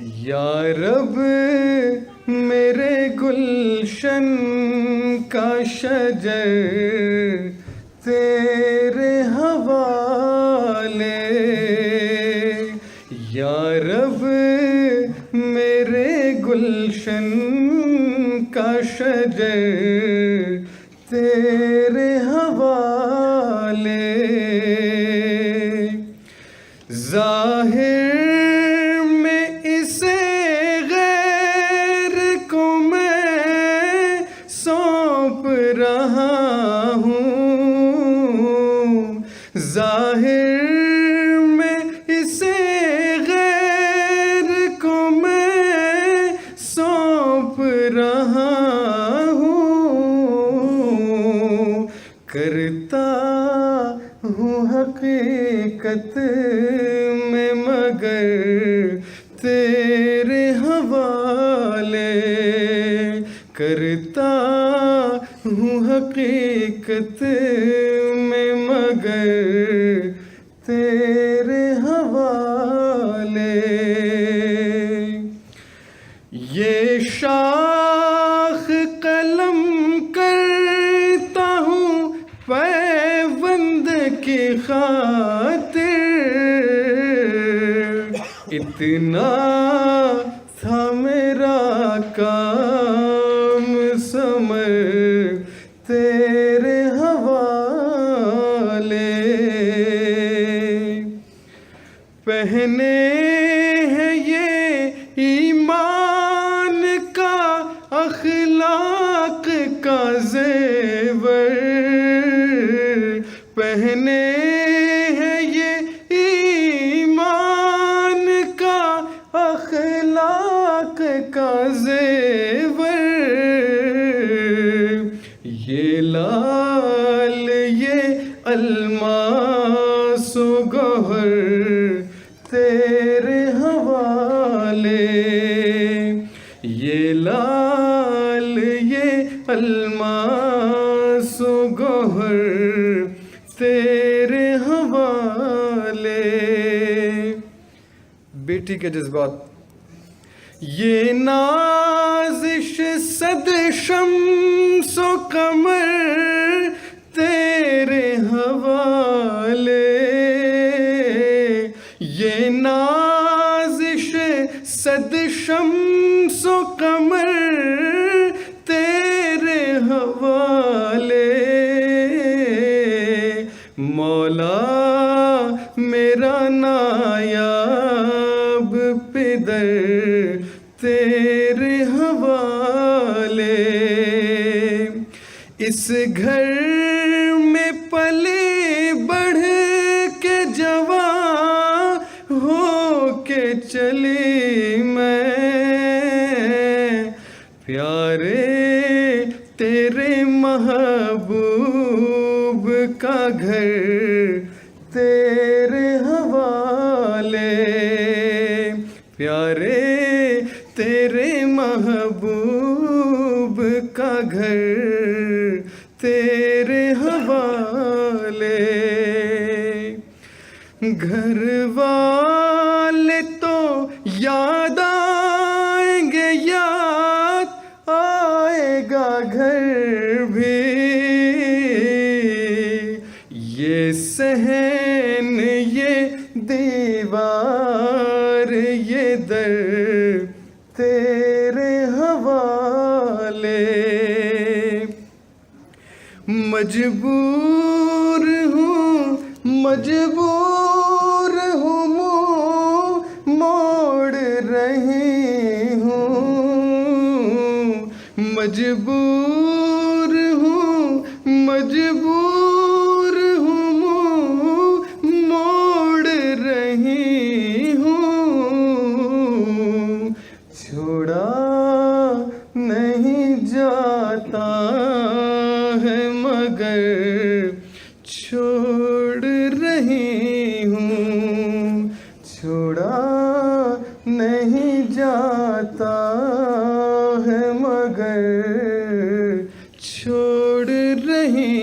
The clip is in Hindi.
या रब मेरे गुलशन का शजर तेरे हवाले। या रब मेरे गुलशन का शजर तेरे हवाले। ज़ाहिर में इसे गैर को मैं सौंप रहा हूँ। ज़ाहिर में इसे गैर को मैं सौंप रहा हूँ। करता हूँ हकीकत में मगर तेरे हवाले। करता हूँ हकीकत में मगर तेरे हवाले। ये शाख कलम करता हूँ पैबंद की खातिर। इतना था मेरा काम समर तेरे हवाले। पहने हैं ये ईमान का अखलाक का ज़ेवर। पहने हैं ये ईमान का अखलाक का ज़ेवर। ये लाल ये अल्मास व गौहर तेरे हवाले। ये लाल ये अल्मास व गौहर तेरे हवाले। बेटी के जज्बात। ये नाज़िश सद शम्सो कमर तेरे हवाले। ये नाज़िश सद शम्सो कमर तेरे हवाले। मौला मेरा नायाब पिदर तेरे हवाले। इस घर में पले बढ़ के जवां हो के चली मैं। प्यारे तेरे महबूब का घर तेरे हवाले। प्यारे तेरे महबूब का घर तेरे हवाले। घर वाले तो याद आएंगे, याद आएगा घर भी। ये सहन ये दीवार ये दर तेरे हवाले। मजबूर हूँ मुँह मोड़ रही हूँ। मजबूर हूँ मुँह मोड़ रही हूँ। छोड़ा नहीं जाता है मगर छोड़ रही हूँ। छोड़ा नहीं जाता है मगर छोड़ रही